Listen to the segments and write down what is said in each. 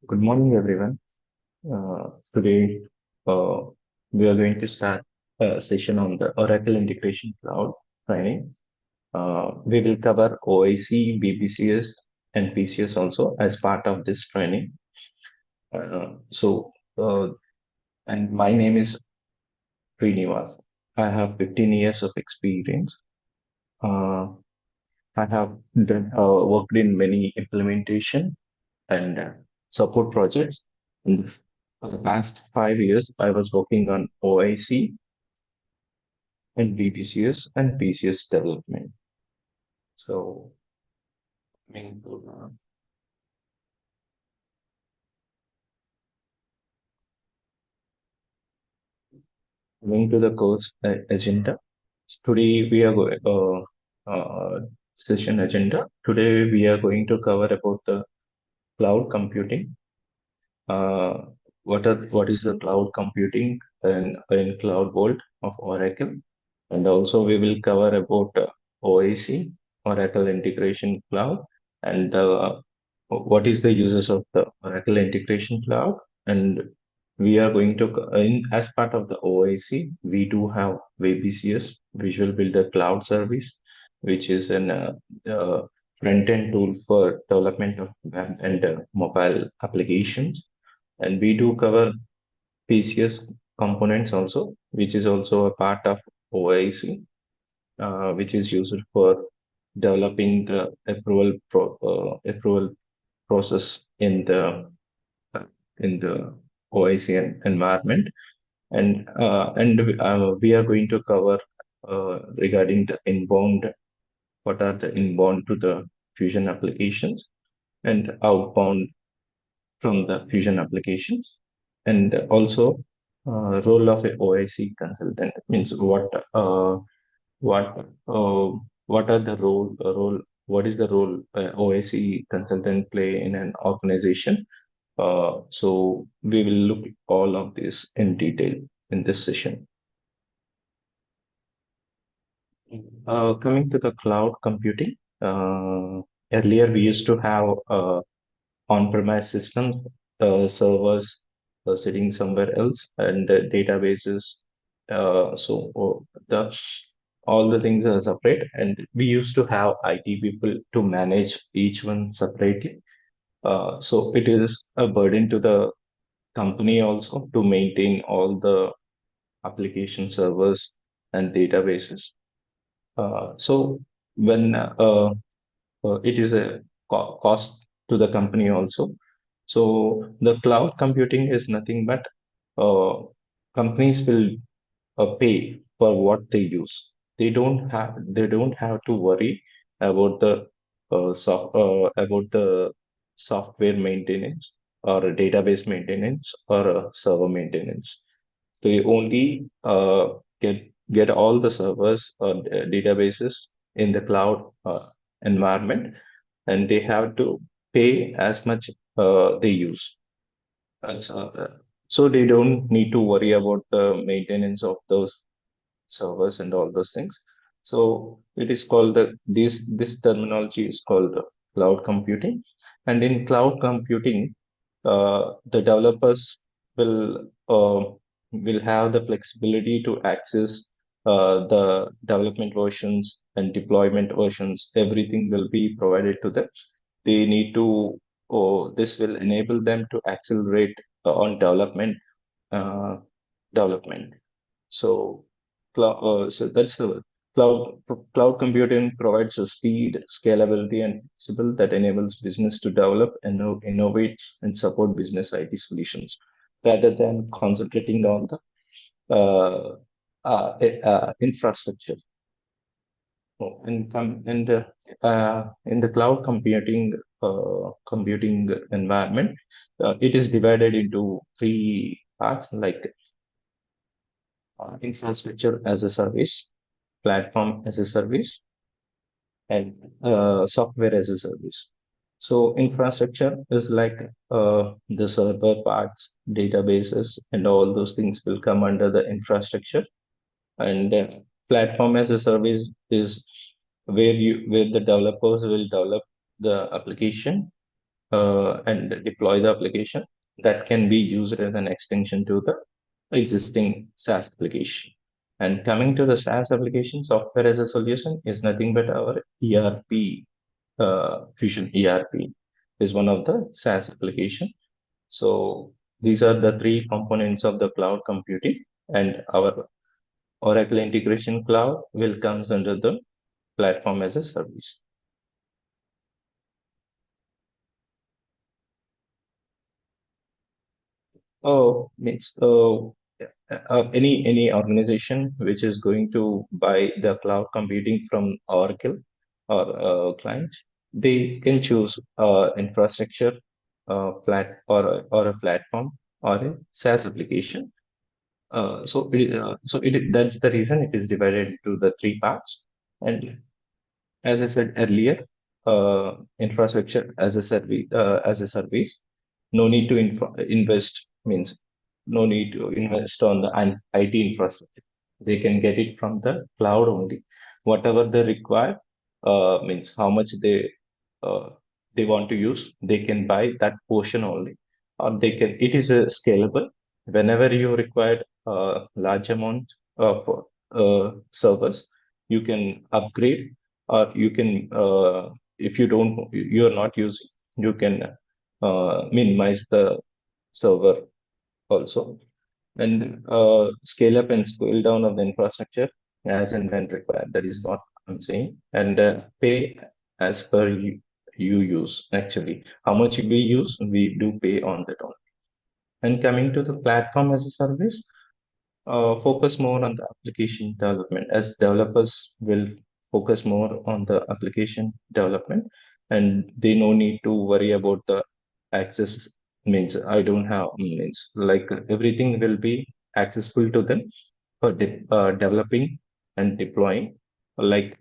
Good morning, everyone. Today, uh, we are going to start a session on the Oracle Integration Cloud training. We will cover OIC, BPCS, and PCS also as part of this training. Uh, so, uh, and my name is Srinivas. I have 15 years of experience. Uh, I have worked in many implementation and support projects. And for the past 5 years, I was working on OIC and BPCS and PCS development. So, coming to the course agenda. Today we are going session agenda. Today we are going to cover about the cloud computing. Uh, what is the cloud computing in cloud world of Oracle? And also we will cover about OIC, Oracle Integration Cloud, and what is the uses of the Oracle Integration Cloud. And we are going to, as part of the OIC, we do have VBCS, Visual Builder Cloud Service, which is an front-end tool for development of web and mobile applications. And we do cover PCS components also, which is also a part of OIC, which is used for developing the approval process uh, in the OIC environment. And we are going to cover regarding the inbound, what are the inbound to the Fusion applications and outbound from the Fusion applications, and also role of a OIC consultant means what what are the role, what is the role OIC consultant play in an organization. So we will look all of this in detail in this session. Coming to the cloud computing, earlier we used to have on-premise systems, servers sitting somewhere else, and databases. The all the things are separate, and we used to have IT people to manage each one separately. So it is a burden to the company also to maintain all the application servers and databases. So when it is a cost to the company also. So the cloud computing is nothing but uh, companies will pay for what they use. They don't have to worry about the about the software maintenance or a database maintenance or a server maintenance. They only get all the servers or databases in the cloud environment, and they have to pay as much they use. And so they don't need to worry about the maintenance of those servers and all those things. So it is called this terminology is called cloud computing. And in cloud computing, the developers will have the flexibility to access the development versions and deployment versions. Everything will be provided to them. They need to. This will enable them to accelerate on uh, development. So, so that's the cloud. Cloud computing provides a speed, scalability, and flexible that enables business to develop and innovate and support business IT solutions rather than concentrating on the infrastructure. In the cloud computing environment, it is divided into three parts like infrastructure as a service, platform as a service, and software as a service. So infrastructure is like the server parts, databases, and all those things will come under the infrastructure. And platform as a service is where the developers will develop the application, and deploy the application that can be used as an extension to the existing SaaS application. And coming to the SaaS application, software as a solution is nothing but our ERP, Fusion ERP is one of the SaaS application. So these are the three components of the cloud computing, and our Oracle Integration Cloud will comes under the platform as a service. Oh, means any organization which is going to buy the cloud computing from Oracle or clients, they can choose infrastructure, or a platform or a SaaS application. That's the reason it is divided into the three parts. And as I said earlier, infrastructure as a service, no need to invest, means no need to invest on the IT infrastructure. They can get it from the cloud only. Whatever they require, means how much uh, they want to use, they can buy that portion only, or they can. It is scalable. Whenever you require a large amount of servers, you can upgrade, or you can, if you are not using, you can minimize the server also, and scale up and scale down of the infrastructure as and when required. That is what I'm saying. And pay as per you use. Actually, how much we use, we do pay on that only. And coming to the platform as a service, focus more on the application development, as developers will focus more on the application development, and they no need to worry about the access, means I don't have, means like everything will be accessible to them for developing and deploying, like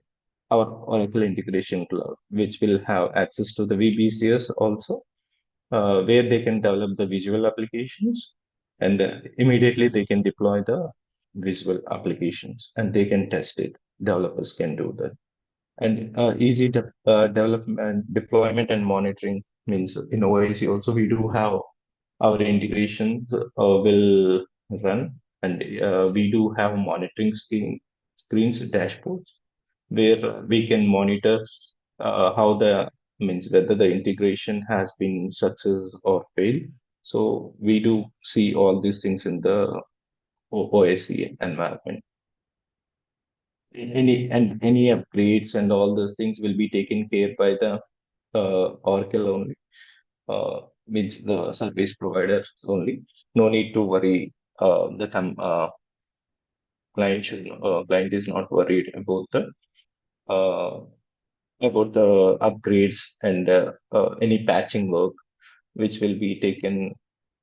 our Oracle Integration Cloud, which will have access to the VBCS also, where they can develop the visual applications, and immediately they can deploy the visual applications and they can test it. Developers can do that. And easy development, deployment, and monitoring, means in OIC also we do have our integrations will run, and we do have monitoring screens, dashboards, where we can monitor how the, means whether the integration has been success or failed. So we do see all these things in the OSC environment. Any upgrades and all those things will be taken care by the Oracle only, means the service provider only. No need to worry. Client is not worried uh, about the upgrades and any patching work which will be taken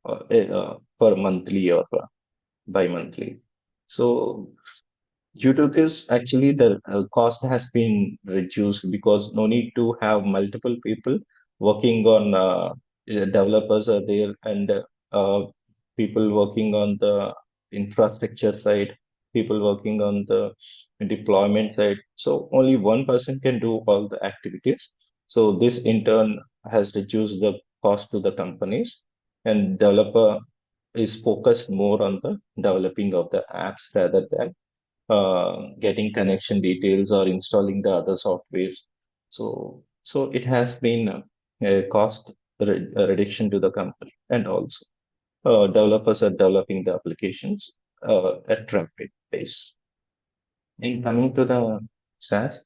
per monthly or bi-monthly. So due to this, actually, the cost has been reduced because no need to have multiple people working on, developers are there, and people working on the infrastructure side, people working on the deployment side. So only one person can do all the activities. So this in turn has reduced the cost to the companies, and developer is focused more on the developing of the apps rather than getting connection details or installing the other softwares. So it has been a cost reduction to the company, and also developers are developing the applications at rapid pace. In coming to the SaaS,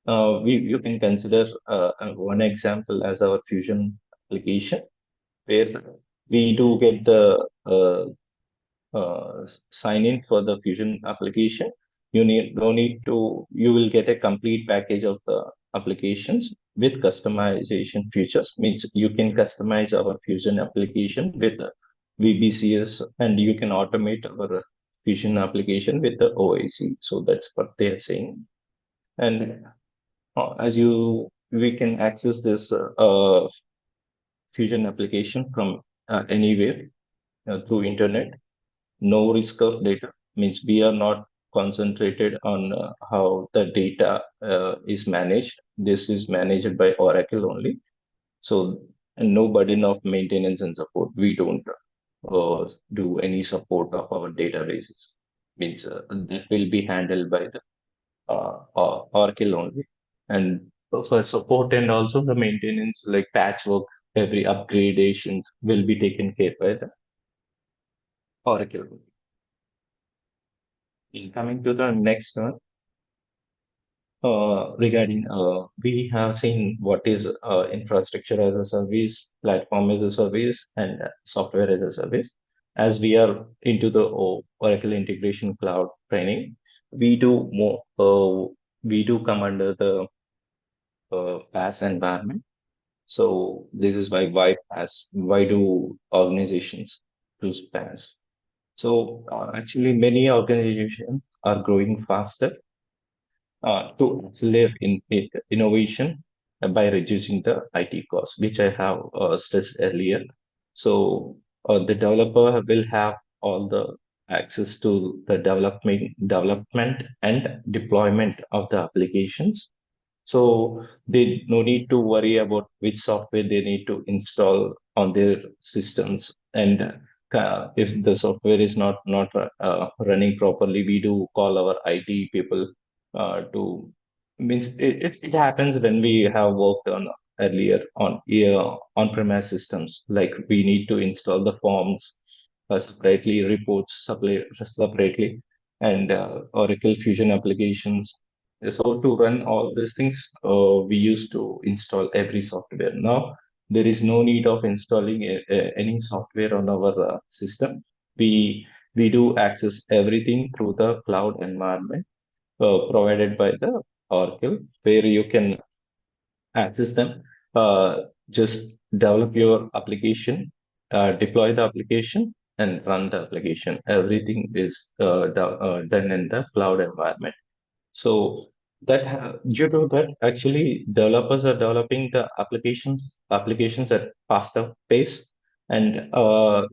you can consider one example as our Fusion application, where we do get the sign in for the Fusion application. You will get a complete package of the applications with customization features. Means you can customize our Fusion application with VBCS, and you can automate our Fusion application with the OIC. So that's what they are saying. And we can access this Fusion application from anywhere through internet. No risk of data, means we are not concentrated on how the data is managed. This is managed by Oracle only. So and no burden of maintenance and support. We don't do any support of our databases. Means that will be handled by the Oracle only. And for support and also the maintenance, like patchwork, every upgradation will be taken care by the Oracle. Coming to the next one, regarding we have seen what is infrastructure as a service, platform as a service, and software as a service. As we are into the Oracle Integration Cloud training, we do more. We do come under the PaaS environment. So this is why PaaS. Why do organizations choose PaaS? So actually, many organizations are growing faster to accelerate innovation by reducing the IT cost, which I have stressed earlier. So the developer will have all the access to the development and deployment of the applications, so they no need to worry about which software they need to install on their systems. And if the software is not running properly, we do call our IT people to means it happens when we have worked on earlier on on-premise systems. Like we need to install the forms separately, reports separately, and Oracle Fusion applications. So to run all these things, we used to install every software. Now there is no need of installing any software on our system. We we do access everything through the cloud environment provided by the Oracle, where you can access them. Just develop your application, deploy the application, and run the application. Everything is done in the cloud environment. So due to that, actually, developers are developing the applications at faster pace, and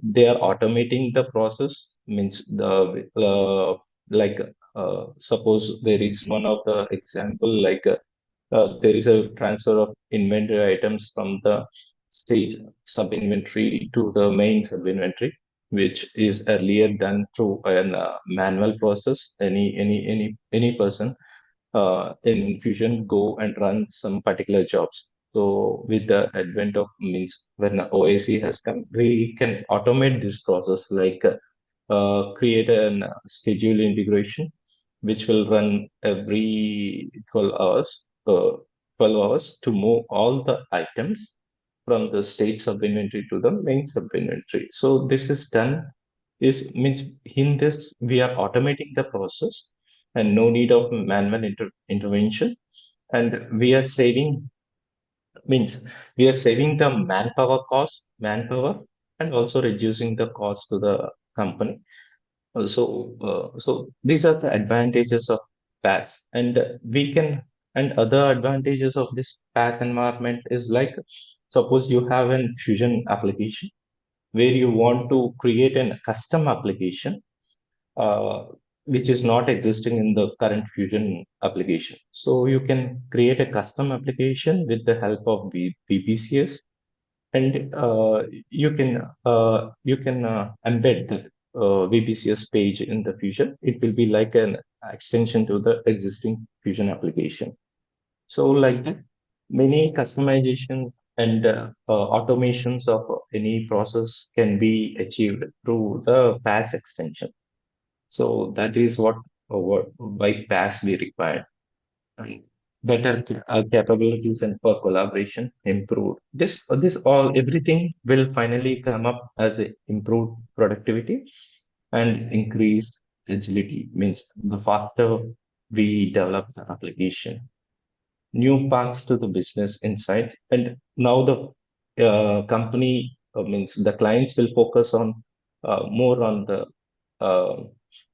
they are automating the process. Means the like suppose there is one of the example like there is a transfer of inventory items from the stage sub inventory to the main sub inventory, which is earlier done through an manual process. Any person in Fusion go and run some particular jobs. So with the advent of means when OIC has come, we can automate this process, like create a schedule integration which will run every 12 hours, 12 hours to move all the items from the state sub inventory to the main sub inventory. So this is done is means in this we are automating the process and no need of manual intervention, and we are saving means we are saving the manpower, and also reducing the cost to the company. So these are the advantages of PaaS, and we can and other advantages of this PaaS environment is like suppose you have a Fusion application where you want to create a custom application uh, which is not existing in the current Fusion application. So you can create a custom application with the help of VPCS, and you can embed the VPCS page in the Fusion. It will be like an extension to the existing Fusion application. So like that, many customization and automations of any process can be achieved through the PaaS extension. So that is what by PaaS we require. And better capabilities and for collaboration improved. This all everything will finally come up as a improved productivity and increased agility. Means the faster we develop the application, new paths to the business insights. And now the company means the clients will focus on more on the uh,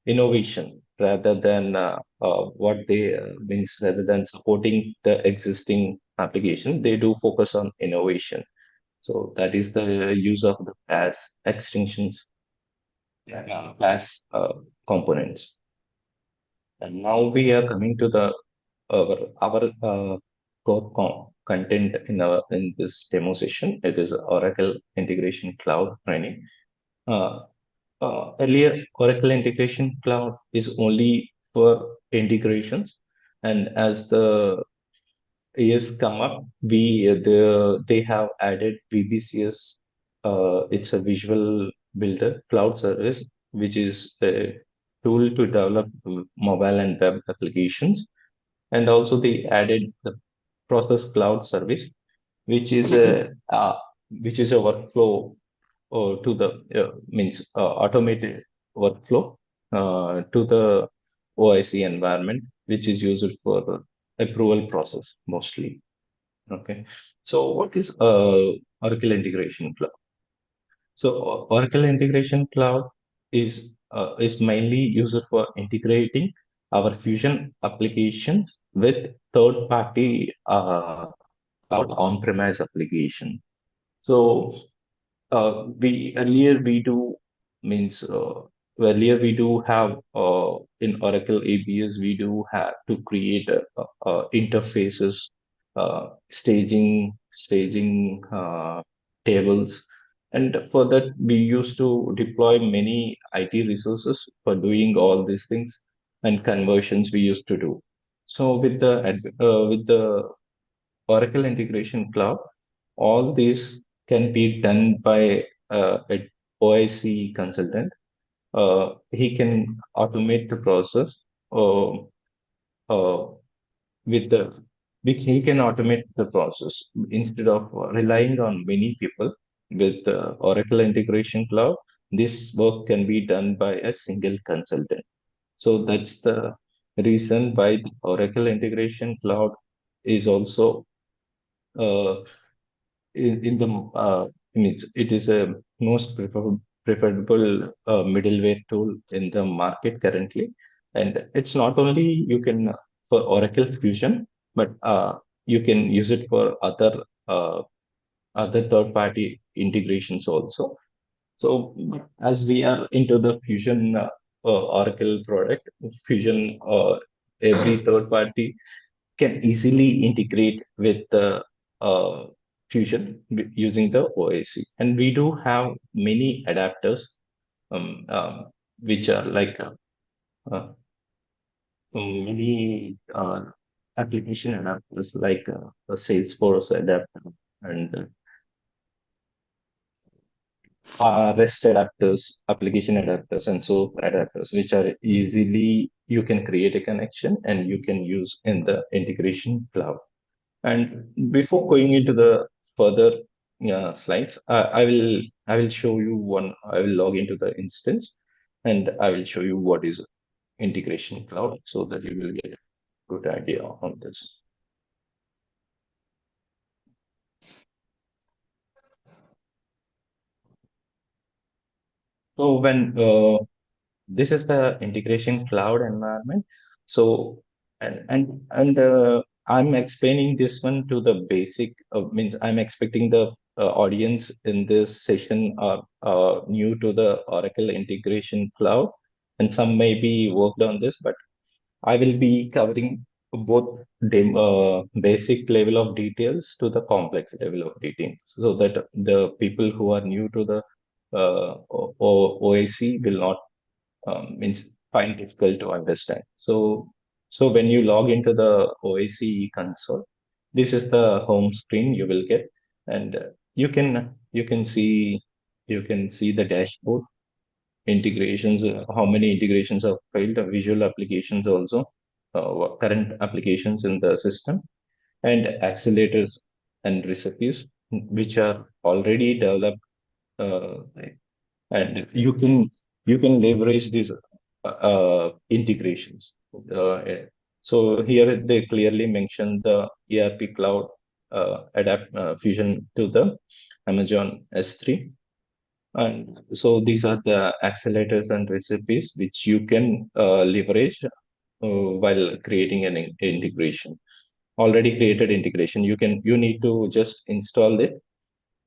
innovation rather than what they means rather than supporting the existing application. They do focus on innovation. So that is the use of the PaaS extensions, PaaS components. And now we are coming to the our core content in this demo session. It is Oracle Integration Cloud training. Uh, Earlier, Oracle Integration Cloud is only for integrations, and as the years come up, they have added VBCS. It's a visual builder cloud service, which is a tool to develop mobile and web applications. And also they added the process cloud service, which is a workflow to the means automated workflow to the OIC environment, which is used for the approval process mostly. Okay, so what is Oracle Integration Cloud? So Oracle Integration Cloud is mainly used for integrating our Fusion applications with third-party cloud on-premise application. So we earlier we do means earlier we do have in Oracle ABS we do have to create interfaces, staging tables, and for that we used to deploy many IT resources for doing all these things and conversions we used to do. So with the Oracle Integration Cloud, all these can be done by a OIC consultant. He can automate the process uh, uh, with the he can automate the process instead of relying on many people with Oracle Integration Cloud. This work can be done by a single consultant. So that's the reason why the Oracle Integration Cloud is also uh, in the means it is a most preferable middleware tool in the market currently, and it's not only you can for Oracle Fusion, but you can use it for other third party integrations also. So as we are into the Fusion Oracle product, Fusion every third party can easily integrate with the Fusion using the OIC. And we do have many adapters, which are like uh, many application adapters, like a Salesforce adapter and REST adapters, application adapters, and SOAP adapters, which are easily you can create a connection and you can use in the integration cloud. And before going into the further slides, I will show you one. I will log into the instance, and I will show you what is integration cloud, so that you will get a good idea on this. So when this is the integration cloud environment. So and I'm explaining this one to the basic means I'm expecting the audience in this session are new to the Oracle Integration Cloud, and some may be worked on this, but I will be covering both basic level of details to the complex level of details, so that the people who are new to the OAC will not means find difficult to understand. So when you log into the OIC console, this is the home screen you will get, and you can see the dashboard integrations, how many integrations are failed, visual applications also, what current applications in the system, and accelerators and recipes which are already developed, uh, and you can leverage these integrations. So here they clearly mention the ERP cloud adapt fusion to the Amazon S3, and so these are the accelerators and recipes which you can leverage while creating an integration. Already created integration, you need to just install it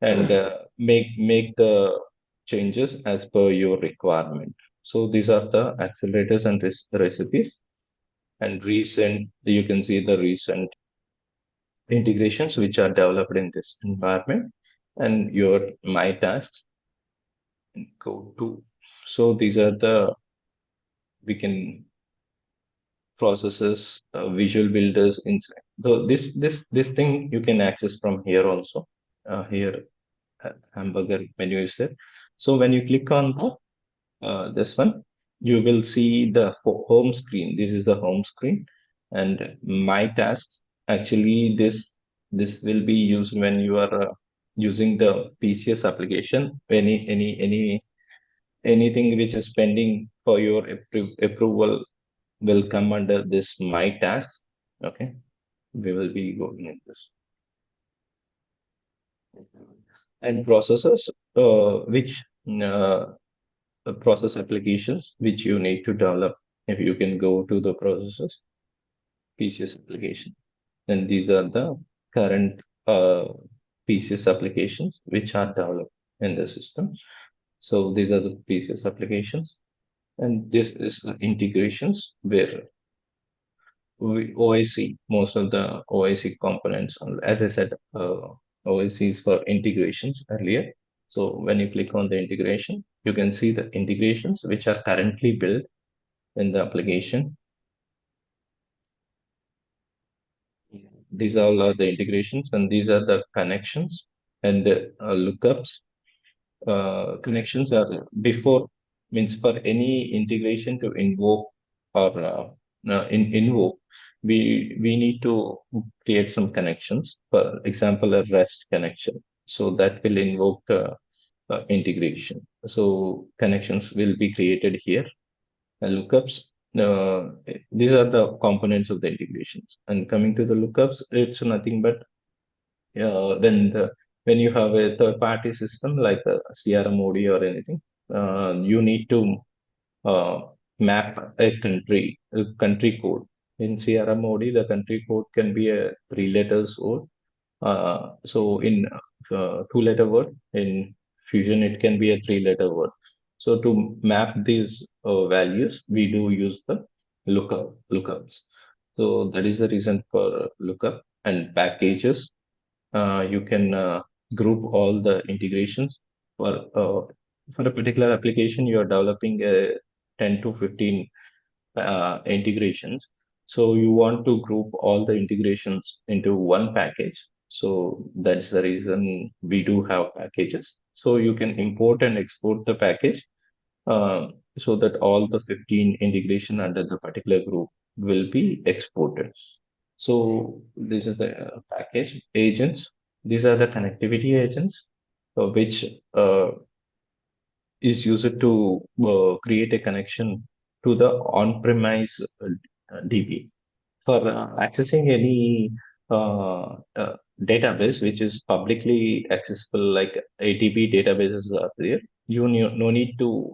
and make the changes as per your requirement. So these are the accelerators and recipes. And recent, you can see the recent. integrations which are developed in this environment, and your my tasks go to. So these are the we can processes, visual builders inside. So this thing you can access from here also. Here hamburger menu is there. So when you click on this one, you will see the home screen. This is the home screen, and my tasks. Actually, this will be used when you are using the PCS application. Anything which is pending for your approval will come under this my tasks. Okay, we will be going in this and processes, which process applications which you need to develop. If you can go to the processes PCS application, then these are the current PCS applications which are developed in the system. So these are the PCS applications, and this is the integrations where OIC, most of the OIC components, as I said, OIC is for integrations earlier. So when you click on the integration, you can see the integrations which are currently built in the application. These all are the integrations, and these are the connections and lookups. Connections are before means for any integration to invoke or invoke, we need to create some connections. For example, a REST connection. So that will invoke the integration. So connections will be created here. Lookups. These are the components of the integrations. And coming to the lookups, it's nothing but when you have a third party system like a CRM OD or anything, you need to uh, map a country code. In CRM OD, the country code can be a 3 letters old. So in 2 letter word, in Fusion, it can be a 3 letter word. So to map these values, we do use the lookups. So that is the reason for lookup and packages. You can group all the integrations for a particular application. You are developing a 10 to 15 integrations, so you want to group all the integrations into one package. So that's the reason we do have packages, so you can import and export the package, uh, so that all the 15 integration under the particular group will be exported. So this is the package agents. These are the connectivity agents, which is used to create a connection to the on-premise DB for accessing any database which is publicly accessible, like ATP databases are there. You no need to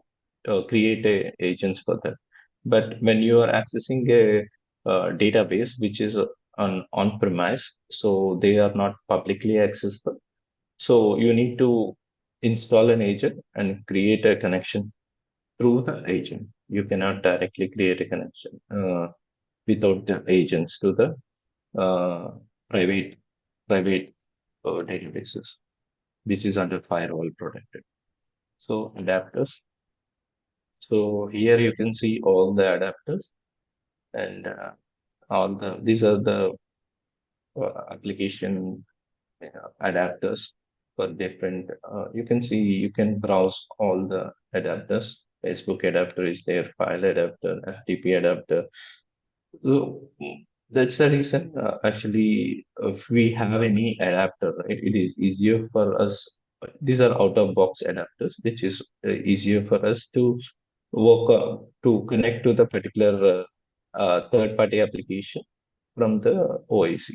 create a agents for that. But when you are accessing a database which is on-premise, so they are not publicly accessible. So you need to install an agent and create a connection through the agent. You cannot directly create a connection without the agents to the uh, private private databases, which is under firewall protected. So adapters. So here you can see all the adapters, and all these are the application adapters for different. You can see, you can browse all the adapters. Facebook adapter is there, file adapter, FTP adapter. So that's the reason. Actually, if we have any adapter, it is easier for us. These are out-of-box adapters, which is easier for us to work to connect to the particular third-party application from the OIC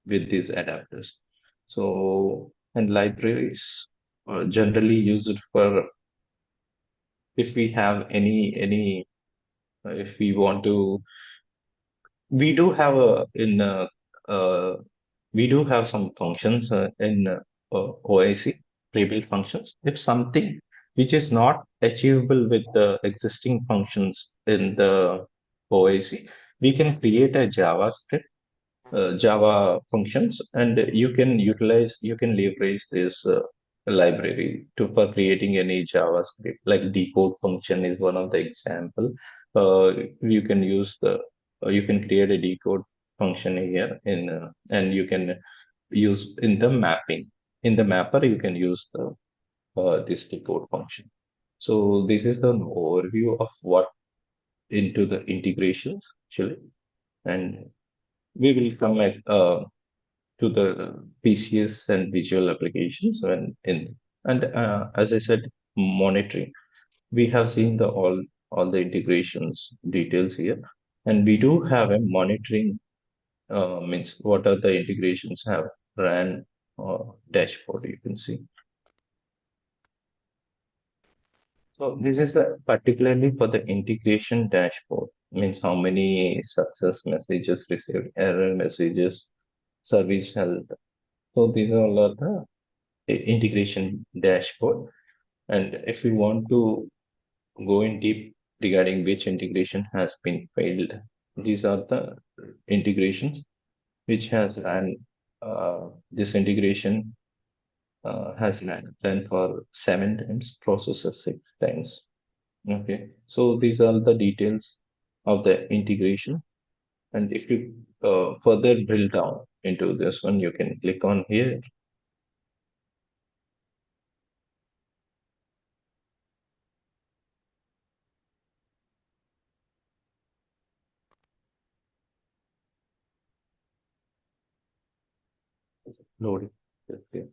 with these adapters. So, and libraries are generally used for if we have any if we want to. We do have a in uh, we do have some functions in OIC pre-built functions. If something which is not achievable with the existing functions in the OIC, we can create a JavaScript Java functions, and you can leverage this library to for creating any JavaScript. Like decode function is one of the example. You can use the you can create a decode function here and you can use in the mapping. In the mapper, you can use the this decode function. So this is the overview of what into the integrations actually, and we will come at to the PCS and visual applications and as I said, monitoring. We have seen the all the integrations details here, and we do have a monitoring means what are the integrations have ran dashboard you can see. So this is the particularly for the integration dashboard means how many success messages received, error messages, service health. So these are all of the integration dashboard. And if you want to go in deep regarding which integration has been failed, these are the integrations which has ran. This integration has ran for 7 times, processes 6 times. Okay, so these are the details of the integration. And if you further drill down into this one, you can click on here. Loading. Okay.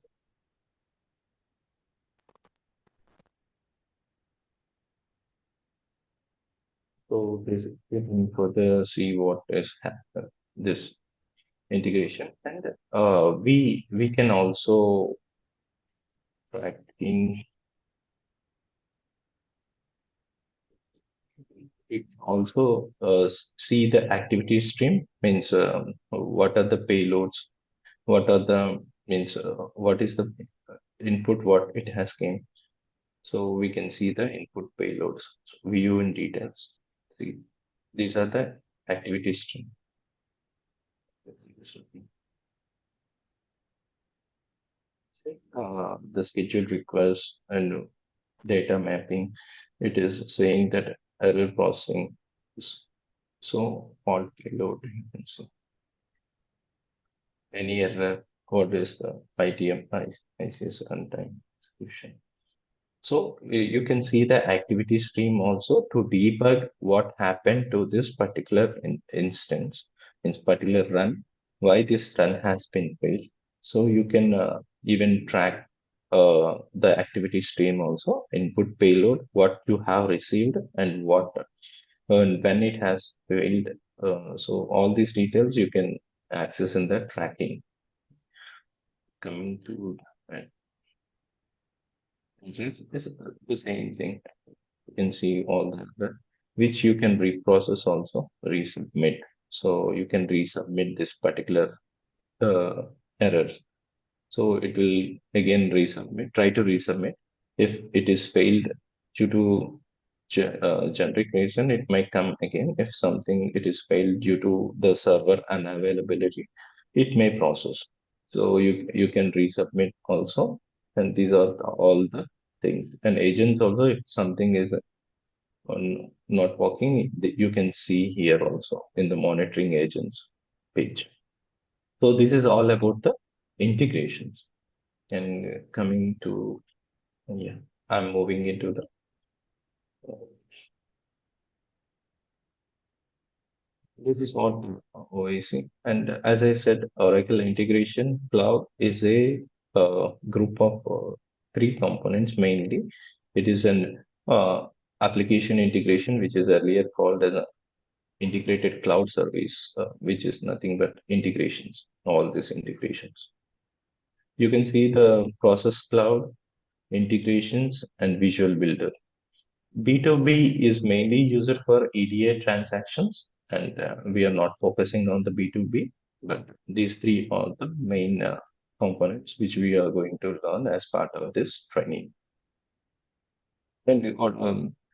So basically, we can further see what is this integration, and we can also tracking it also see the activity stream means what are the payloads, what are the means what is the input what it has came. So we can see the input payloads, view in details. See, these are the activity stream. The schedule request and data mapping, it is saying that error processing is so fault payload. You can see any error, what is the ITM ICS runtime execution. So you can see the activity stream also to debug what happened to this particular instance, in particular run, why this run has been failed. So you can even track the activity stream also, input payload, what you have received and what and when it has failed. So all these details you can access in the tracking. Coming to this is the same thing. You can see all that, which you can reprocess also, resubmit. So you can resubmit this particular uh, error. So it will again resubmit, try to resubmit. If it is failed due to generic reason, it might come again. If something it is failed due to the server unavailability, it may process. So you can resubmit also, and these are all the things. And agents also, if something is not working, you can see here also in the monitoring agents page. So this is all about the integrations. And coming to, yeah, I'm moving into the, this is what OIC. And as I said, Oracle Integration Cloud is a group of 3 components mainly. It is an application integration, which is earlier called as integrated cloud service, which is nothing but integrations, all these integrations. You can see the process cloud, integrations, and visual builder. B2B is mainly used for EDA transactions, and we are not focusing on the B2B, but these three are the main components which we are going to learn as part of this training. Then we got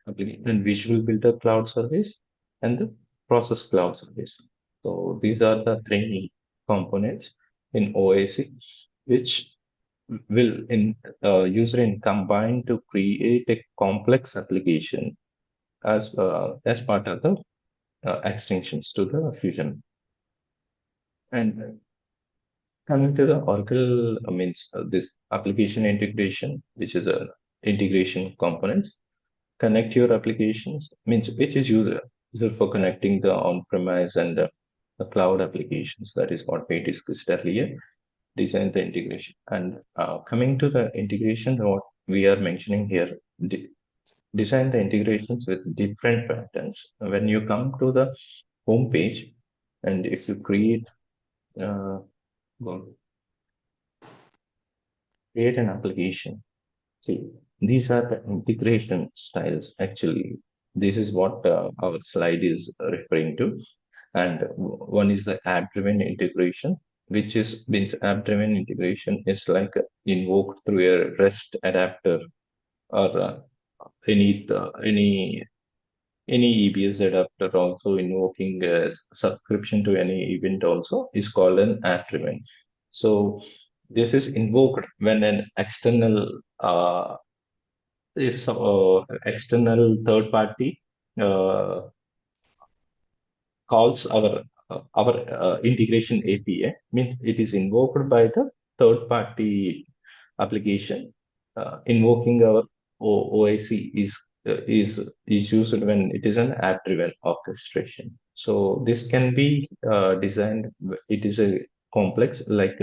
application visual builder cloud service and the process cloud service. So these are the training. components in OIC, which will in user in combine to create a complex application as part of the extensions to the Fusion. And coming to the Oracle means this application integration, which is a integration component. Connect your applications means which is user for connecting the on-premise and the cloud applications. That is what we discussed earlier. Design the integration. And coming to the integration, what we are mentioning here, design the integrations with different patterns. When you come to the home page, and if you uh, well, create an application, see, these are the integration styles. Actually, this is what our slide is referring to. And one is the app-driven integration, which is means app-driven integration is like invoked through a REST adapter or any EBS adapter also invoking a subscription to any event also is called an app-driven. So this is invoked when an external if some external third party uh, calls our integration API, means it is invoked by the third party application. Invoking our OIC is used when it is an app driven orchestration. So this can be designed. It is a complex like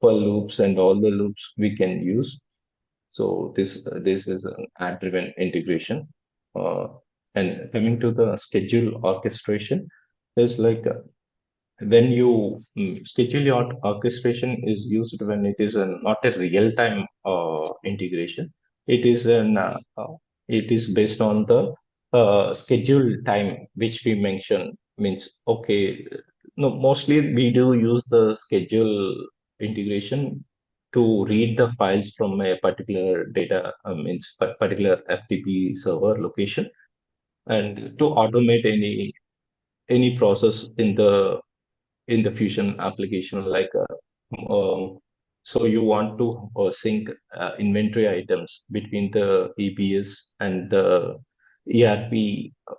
for loops and all the loops we can use. So this is an app driven integration. Uh, and coming to the schedule orchestration, is like when you schedule your orchestration is used when it is not a real time integration. It is it is based on the schedule time which we mention. Means okay, no, mostly we do use the schedule integration to read the files from a particular data means particular FTP server location, and to automate any process in the Fusion application, like so you want to sync inventory items between the EBS and the ERP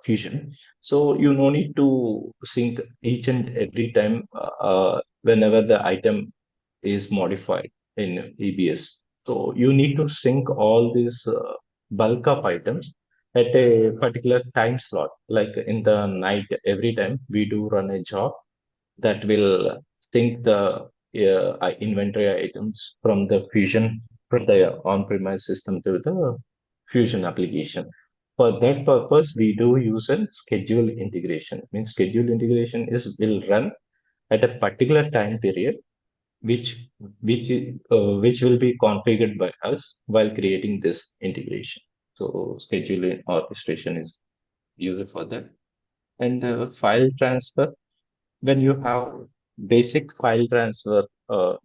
Fusion. So you no need to sync each and every time whenever the item is modified in EBS. So you need to sync all these bulk of items at a particular time slot, like in the night. Every time we do run a job, that will sync the inventory items from the Fusion, from the on-premise system to the Fusion application. For that purpose, we do use a schedule integration. Means schedule integration is will run at a particular time period, which which will be configured by us while creating this integration. So scheduling orchestration is used for that. And file transfer, when you have basic file transfer,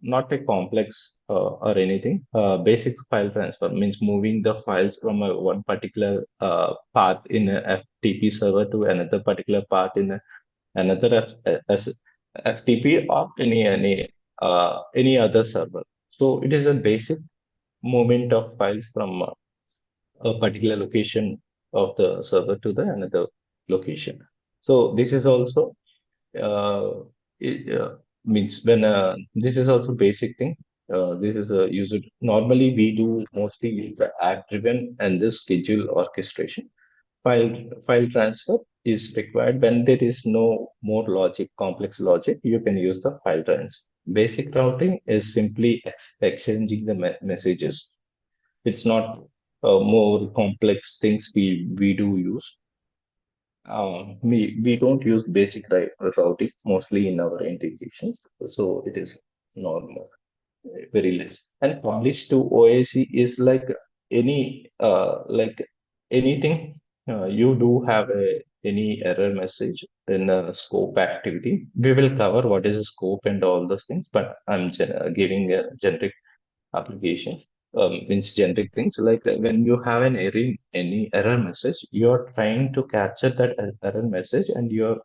not a complex or anything, basic file transfer means moving the files from one particular path in a FTP server to another particular path in another FTP or any other server. So it is a basic movement of files from a particular location of the server to the another location. So this is also uh, it, means when this is also basic thing. This is a user normally we do mostly use the app driven and the schedule orchestration. File transfer is required when there is no more logic, complex logic. You can use the file transfer. Basic routing is simply exchanging the messages. It's not more complex things we do use. We don't use basic routing mostly in our integrations, so it is normal, very less. And publish to OIC is like anything you do have any error message in a scope activity. We will cover what is the scope and all those things, but I'm giving a generic application. Means generic things like when you have any error message, you're trying to capture that error message and you're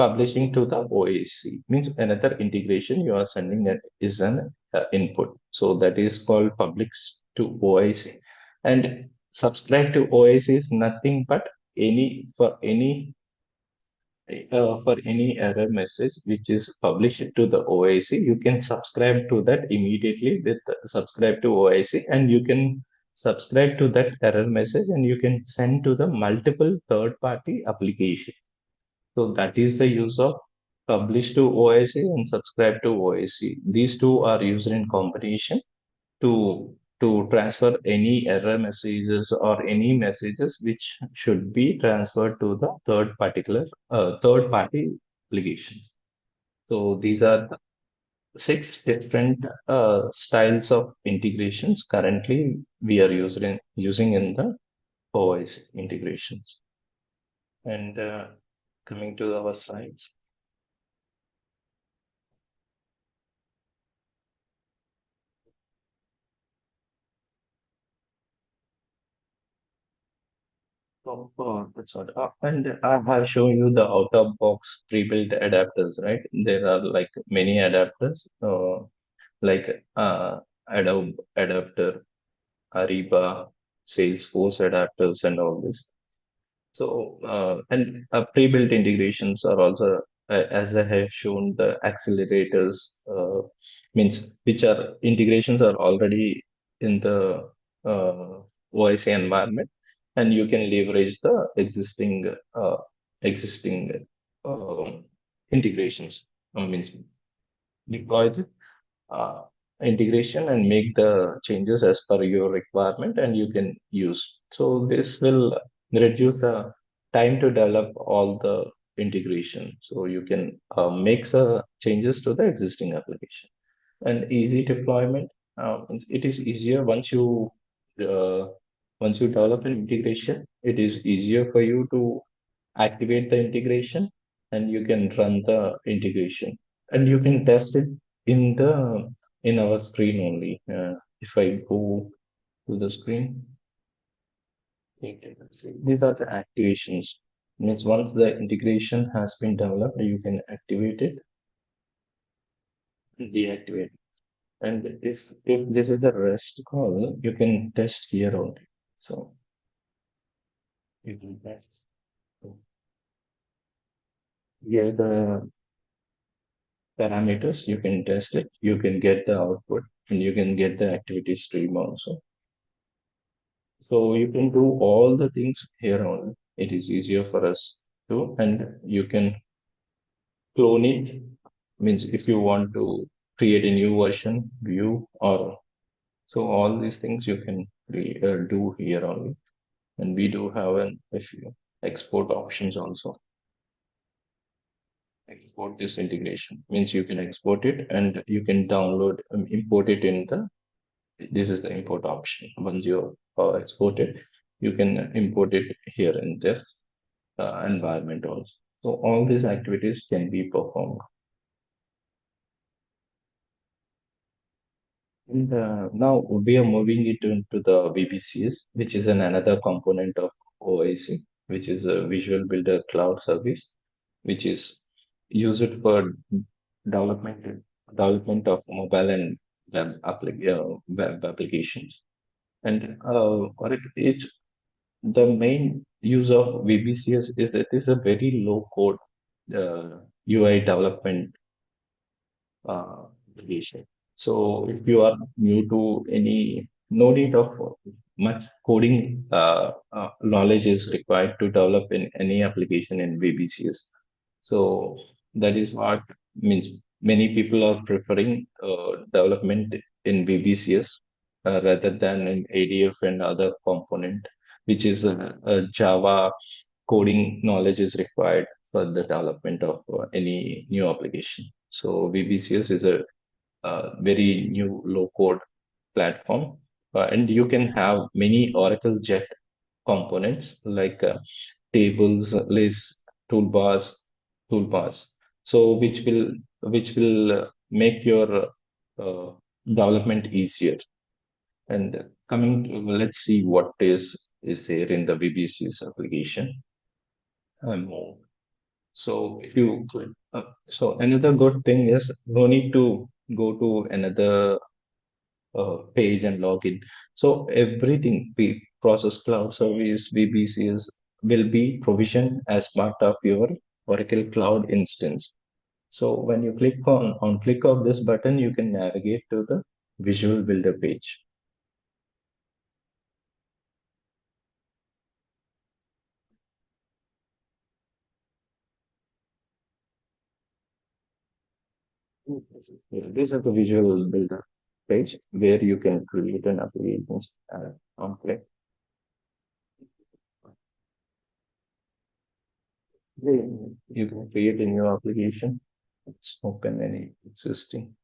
publishing to the OIC means another integration you are sending that is an input. So that is called publish to OIC. And subscribe to OIC is nothing but any for any error message which is published to the OIC, you can subscribe to that immediately with subscribe to OIC, and you can subscribe to that error message and you can send to the multiple third party application. So that is the use of publish to OIC and subscribe to OIC. These two are used in combination to transfer any error messages or any messages which should be transferred to the third party applications. So these are the six different styles of integrations currently we are using in the OIC integrations. And coming to our slides. That's what. And I have shown you the out-of-box pre-built adapters, right? There are like many adapters, like Adobe adapter, Ariba, Salesforce adapters, and all this. So, and pre-built integrations are also, as I have shown, the accelerators means which are integrations are already in the OIC environment, and you can leverage the existing integrations. Means deploy the uh, integration and make the changes as per your requirement and you can use. So this will reduce the time to develop all the integration. So you can make the changes to the existing application. And easy deployment, it is easier uh, once you develop an integration, it is easier for you to activate the integration and you can run the integration and you can test it in the in our screen only. If I go to the screen, you can see these are the activations. Means once the integration has been developed, you can activate it, deactivate. And if this is a REST call, you can test here only. So you can test. So here the parameters, you can test it, you can get the output, and you can get the activity stream also. So you can do all the things here on. It is easier for us to, and you can clone it. Means if you want to create a new version, view, or so all these things you can do here only. And we do have an issue export options also. Export this integration means you can export it and you can download, import it in the this is the import option. Once you export it, you can import it here in this environment also. So all these activities can be performed. And now we are moving it into the VBCS, which is another component of OIC, which is a Visual Builder Cloud Service, which is used for development development of mobile and web applications. And correct, it's the main use of VBCS is that it's a very low code UI development application. So if you are new to any, no need of much coding knowledge is required to develop in any application in VBCS. So that is what means many people are preferring development in VBCS rather than in ADF and other component, which is a Java coding knowledge is required for the development of any new application. So VBCS is a very new low code platform, and you can have many Oracle Jet components like tables, lists, toolbars, toolbars. So which will make your development easier. And coming, let's see what is there in the VBC's application. Um, So if you so another good thing is no need to go to another page and log in. So everything, process cloud service, VBCS will be provisioned as part of your Oracle Cloud instance. So when you click on click of this button, you can navigate to the Visual Builder page. This is the Visual Builder page where you can create an application. On click, you can create a new application. Let's open any existing.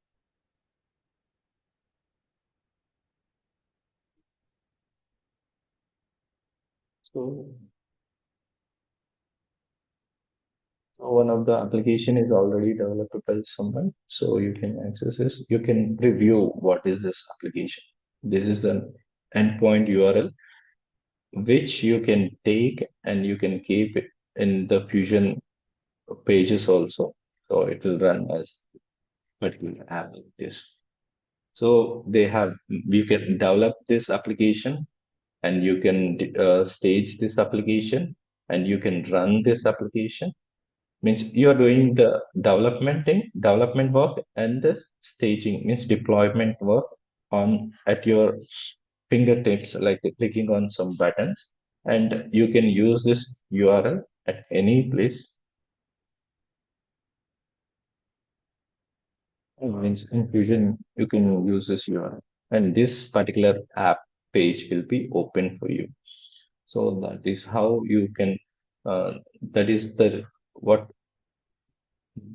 So one of the application is already developed by someone, so you can access this. You can review what is this application. This is an endpoint URL which you can take and you can keep it in the Fusion pages also. So it will run as particular app like this. So they have you can develop this application and you can stage this application and you can run this application. Means you are doing the development work and the staging means deployment work on at your fingertips, like clicking on some buttons, and you can use this URL at any place. Means in Fusion, you can use this URL, and this particular app page will be open for you. So that is how you can. That is the what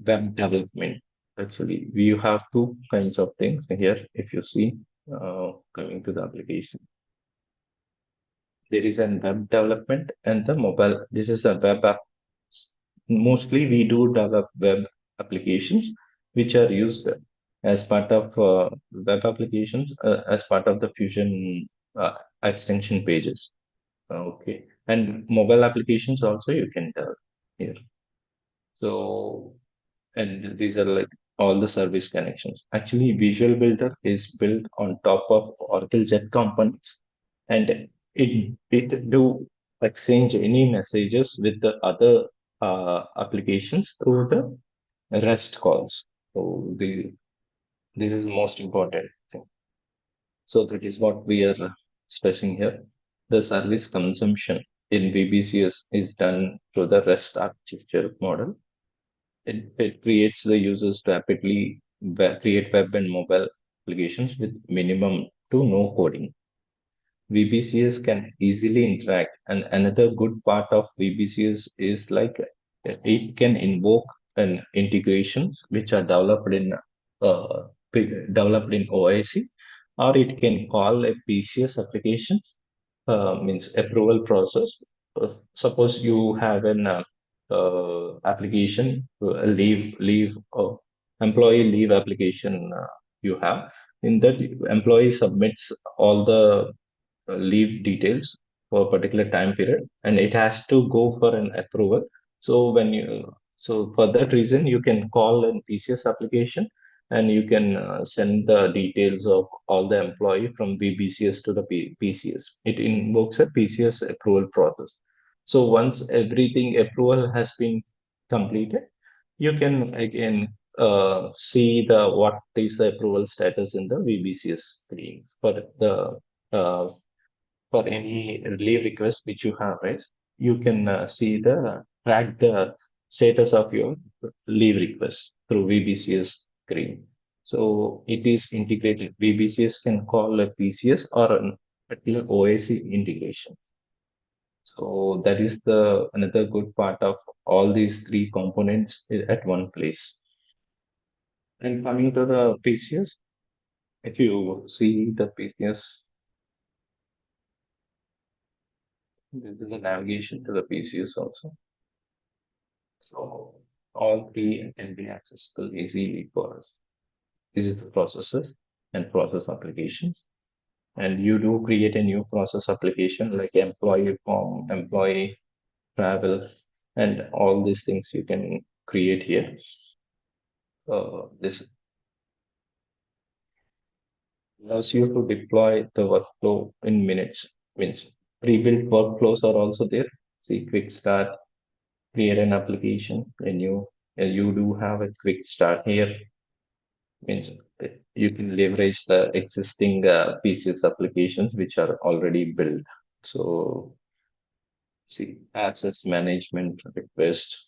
web development. Actually, we have two kinds of things here. If you see, coming to the application, there is a web development and the mobile. This is a web app. Mostly, we do develop web applications which are used as part of web applications as part of the Fusion extension pages. Okay, and mobile applications also you can develop here. So and these are like all the service connections. Actually, Visual Builder is built on top of Oracle Jet Components, and it do exchange any messages with the other applications through the REST calls. So this is the most important thing. So that is what we are stressing here. The service consumption in VBCS is done through the REST architecture model. It creates the users to rapidly create web and mobile applications with minimum to no coding. VBCS can easily interact, and another good part of VBCS is like it can invoke an integrations which are uh, developed in OIC, or it can call a PCS application means approval process. Suppose you have an application, leave employee leave application you have. In that, employee submits all the leave details for a particular time period, and it has to go for an approval. So when you so for that reason, you can call an PCS application and you can send the details of all the employee from VBCS to the PCS. It invokes a PCS approval process. So once everything approval has been completed, you can again see the what is the approval status in the VBCS screen for the uh, for any leave request which you have, right? You can see the track the status of your leave request through VBCS screen. So it is integrated. VBCS can call a PCS or an particular OIC integration. So that is the another good part of all these three components at one place. And coming to the PCS, if you see the PCS, this is the navigation to the PCS also. So all three can be accessible easily for us. This is the processes and process applications. And you do create a new process application like employee form, employee travel. and all these things you can create here. This allows you to deploy the workflow in minutes. Means pre-built workflows are also there. See, quick start, create an application, and you do have a quick start here. Means you can leverage the existing PCS applications which are already built. So, see, access management request,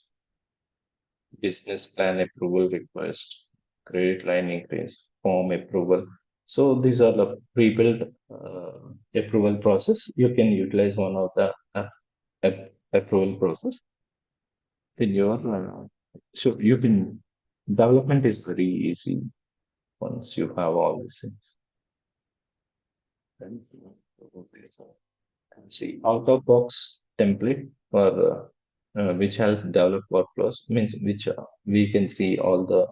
business plan approval request, credit line increase, form approval. So these are the pre-built approval process. You can utilize one of the approval process in your. So you can development is very easy once you have all these things. And, see, out of box template for which help develop workflows means which we can see all the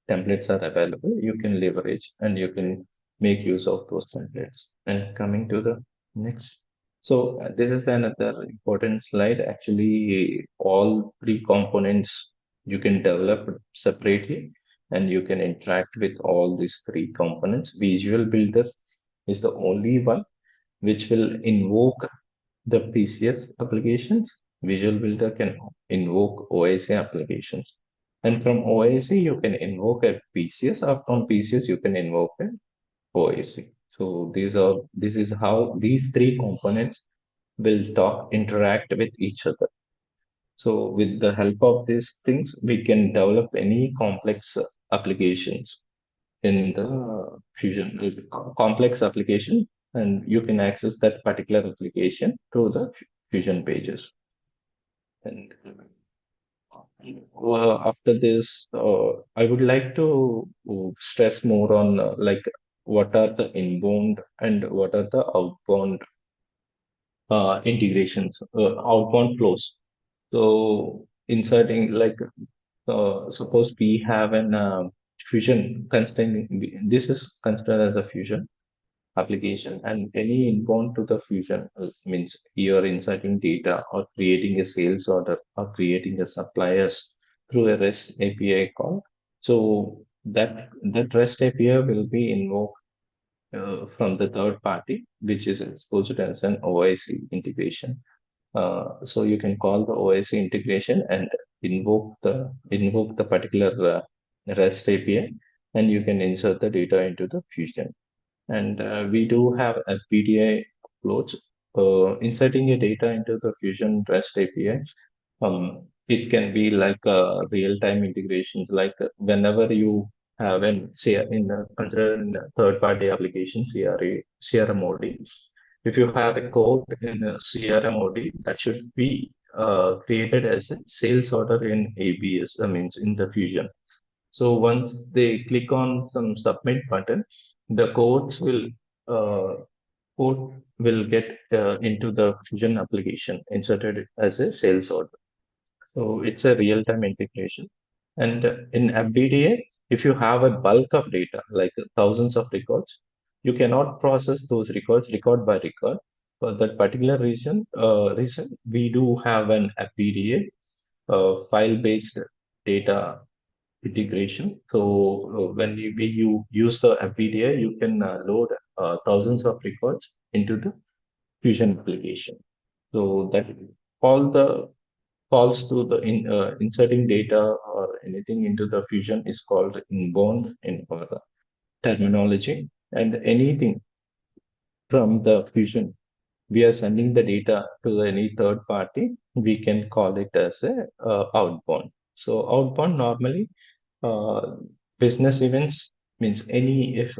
templates are available, you can leverage and you can make use of those templates. And coming to the next. So this is another important slide. Actually, all three components you can develop separately and you can interact with all these three components. Visual Builder is the only one which will invoke the PCS applications. Visual Builder can invoke OIC applications. And from OIC, you can invoke a PCS, or from PCS, you can invoke an OIC. So this is how these three components will interact with each other. So with the help of these things, we can develop any complex applications in the Fusion complex application, and you can access that particular application through the Fusion pages. And after this, I would like to stress more on like what are the inbound and what are the outbound integrations, outbound flows. So inserting like suppose we have an fusion considering this is considered as a fusion application, and any inbound to the fusion means you're inserting data or creating a sales order or creating a suppliers through a REST API call. So that REST API will be invoked from the third party, which is exposed as an OIC integration. So you can call the OIC integration and invoke the particular REST API, and you can insert the data into the fusion. And we do have FPDA uploads. Inserting a data into the Fusion REST API, it can be like real-time integrations. Like whenever you have an say in consider in third-party application CRM OD. If you have a code in a CRM OD, that should be created as a sales order in ABS. Means in the Fusion. So once they click on some submit button, the uh, code will get into the Fusion application inserted as a sales order. So it's a real-time integration. And in FBDA, if you have a bulk of data, like thousands of records, you cannot process those records record by record. For that particular reason, we do have an FBDA, file-based data integration. So you use the FPDA, you can load thousands of records into the Fusion application. So that all the calls to the inserting data or anything into the Fusion is called inbound in our terminology, and anything from the Fusion we are sending the data to any third party, we can call it as a outbound. So outbound normally uh, business events means any if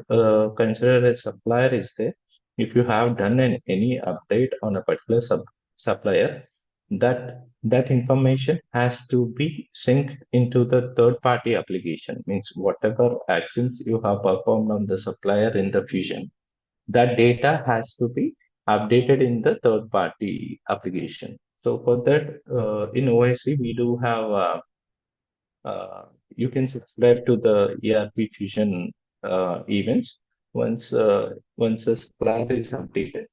consider a supplier is there, if you have done any update on a particular supplier, that information has to be synced into the third party application. Means whatever actions you have performed on the supplier in the Fusion, that data has to be updated in the third party application. So for that, in OIC, we do have uh, you can subscribe to the ERP Fusion events once a supplier is updated.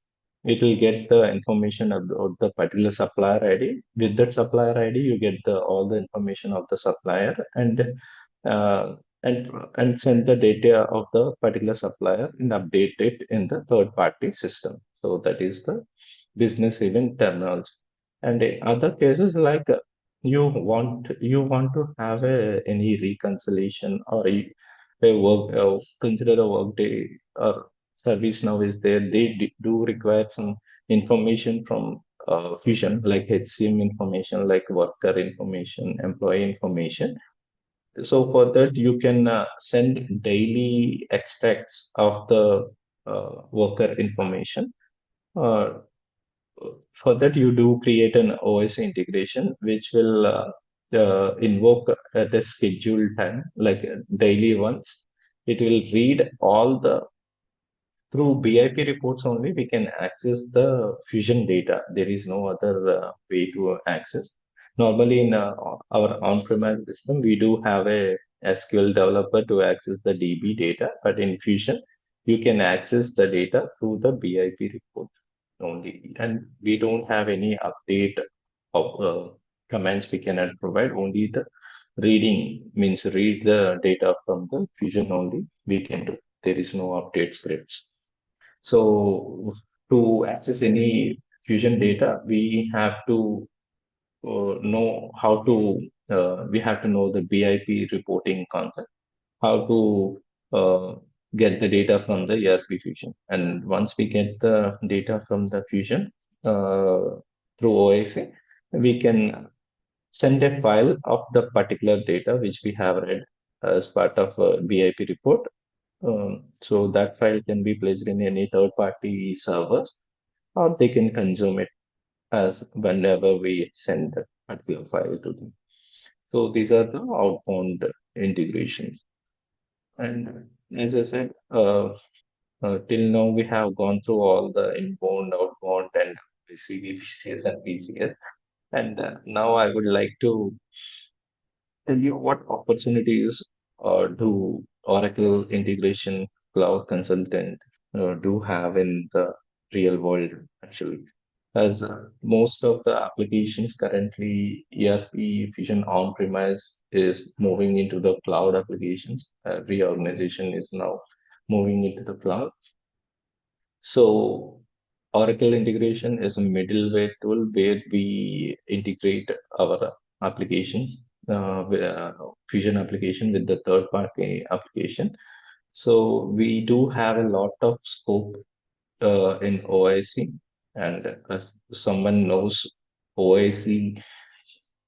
it will get the information about the particular supplier ID. With that supplier ID, you get the all the information of the supplier, uh, and and send the data of the particular supplier and update it in the third party system. So that is the business event terminals. And in other cases, like you want to have any reconciliation or a work consider a work day or service now is there. They do require some information from Fusion, like HCM information, like worker information, employee information. So for that, you can send daily extracts of the worker information. Uh, for that, you do create an OIC integration, which will invoke at a scheduled time, like daily once. It will read all the through BIP reports only. We can access the Fusion data. There is no other way to access. Normally, in our on-premise system, we do have a SQL developer to access the DB data, but in Fusion, you can access the data through the BIP report only. And we don't have any update of commands we cannot provide. Only the reading means read the data from the Fusion only we can do. There is no update scripts. So to access any Fusion data, we have to know how to we have to know the BIP reporting concept, how to uh, get the data from the ERP Fusion. And once we get the data from the Fusion uh, through OIC, we can send a file of the particular data which we have read as part of a BIP report. So that file can be placed in any third-party servers, or they can consume it as whenever we send that particular file to them. So these are the outbound integrations. And as I said, till now we have gone through all the inbound, outbound, and CVPCS and PCS. And now I would like to tell you what opportunities do Oracle integration cloud consultant do have in the real world actually. As most of the applications currently, ERP Fusion on-premise is moving into the cloud applications. Every organization is now moving into the cloud. So Oracle integration is a middleware tool where we integrate our applications, Fusion application with the third-party application. So we do have a lot of scope in OIC, and if someone knows OIC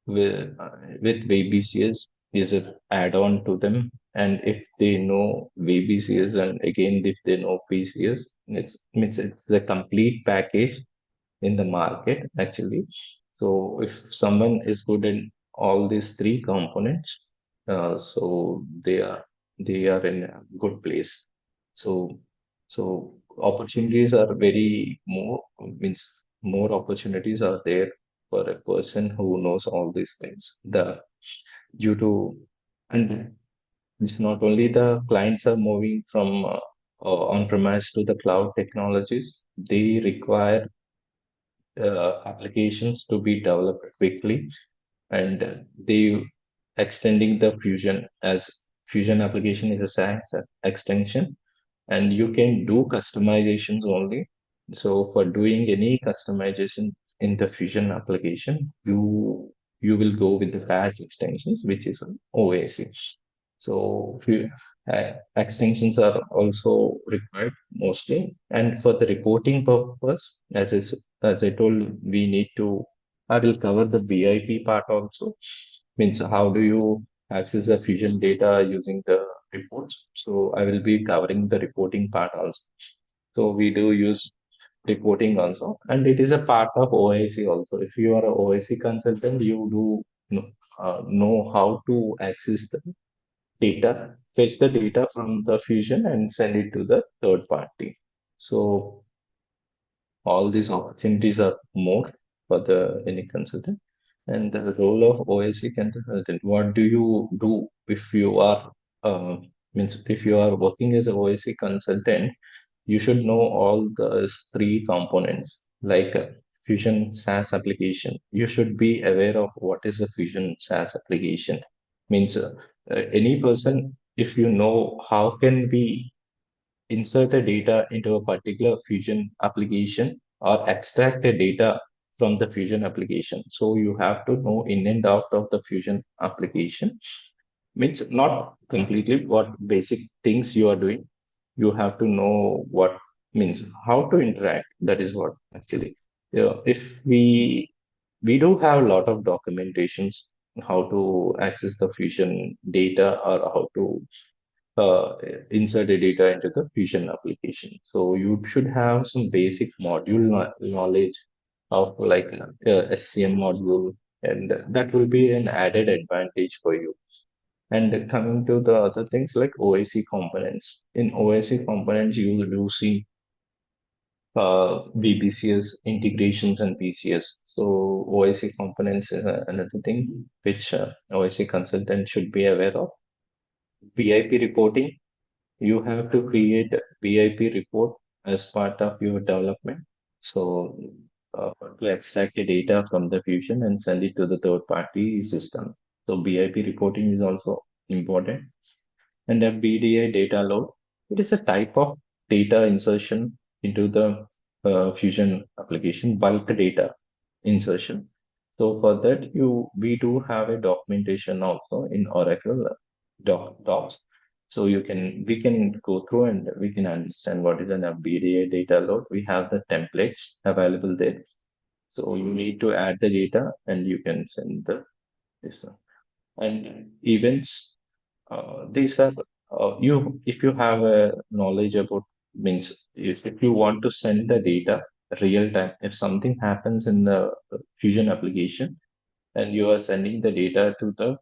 with VBCS is an add-on to them, and if they know VBCS and again if they know PCS, it means it's a complete package in the market actually. So if someone is good in all these three components, so they are in a good place. So so opportunities are very more means more opportunities are there for a person who knows all these things. The due to and it's not only the clients are moving from on-premise to the cloud technologies, they require applications to be developed quickly, and they extending the fusion as fusion application is a SaaS extension, and you can do customizations only. So for doing any customization in the fusion application, you will go with the SaaS extensions, which is an OAC. So extensions are also required mostly. And for the reporting purpose, as I told, we need to, I will cover the BIP part also. Means how do you access the fusion data using the reports? So I will be covering the reporting part also. So we do use reporting also, and it is a part of OIC also. If you are a OIC consultant, you do know how to access the data, fetch the data from the fusion and send it to the third party. So all these opportunities are more for the any consultant. And the role of OIC consultant, what do you do if you are means if you are working as a OIC consultant, you should know all the three components like Fusion SaaS application. You should be aware of what is a Fusion SaaS application. Means any person, if you know how can we insert a data into a particular Fusion application or extract the data from the Fusion application. So you have to know in and out of the Fusion application. Means not completely what basic things you are doing. You have to know what means how to interact. That is what actually. Yeah, if we do have a lot of documentations how to access the Fusion data or how to uh, insert the data into the Fusion application. So you should have some basic module knowledge of like SCM module, and that will be an added advantage for you. And coming to the other things like OIC components. In OIC components, you do see VBCS integrations and PCS. So OIC components is another thing which OIC consultant should be aware of. VIP reporting, you have to create a VIP report as part of your development. So to extract the data from the Fusion and send it to the third party system. So BIP reporting is also important. And a BDI data load, it is a type of data insertion into the Fusion application, bulk data insertion. So for that, we do have a documentation also in Oracle docs. So we can go through and we can understand what is an BDA data load. We have the templates available there. So you need to add the data and you can send this one. And events, these are you if you have a knowledge about means if you want to send the data real time, if something happens in the Fusion application and you are sending the data to the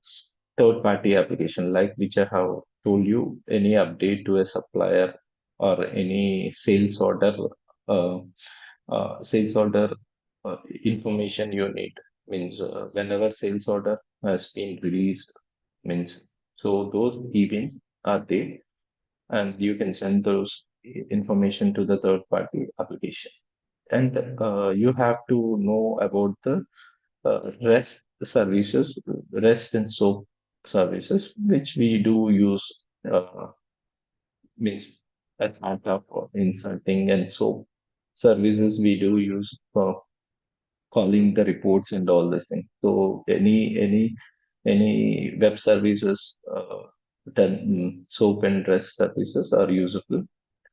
third party application, like which I have told you, any update to a supplier or any uh, sales order information you need, means whenever sales order has been released, means so those events are there and you can send those information to the third party application. And you have to know about the REST services, REST and SOAP services, which we do use, means as part of inserting and SOAP services we do use for calling the reports and all this thing. So any web services, SOAP and REST services are useful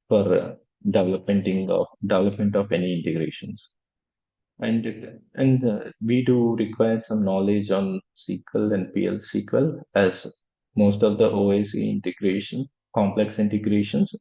for development of any integrations. And we do require some knowledge on SQL and PL SQL, as most of the OIC integration, complex integrations.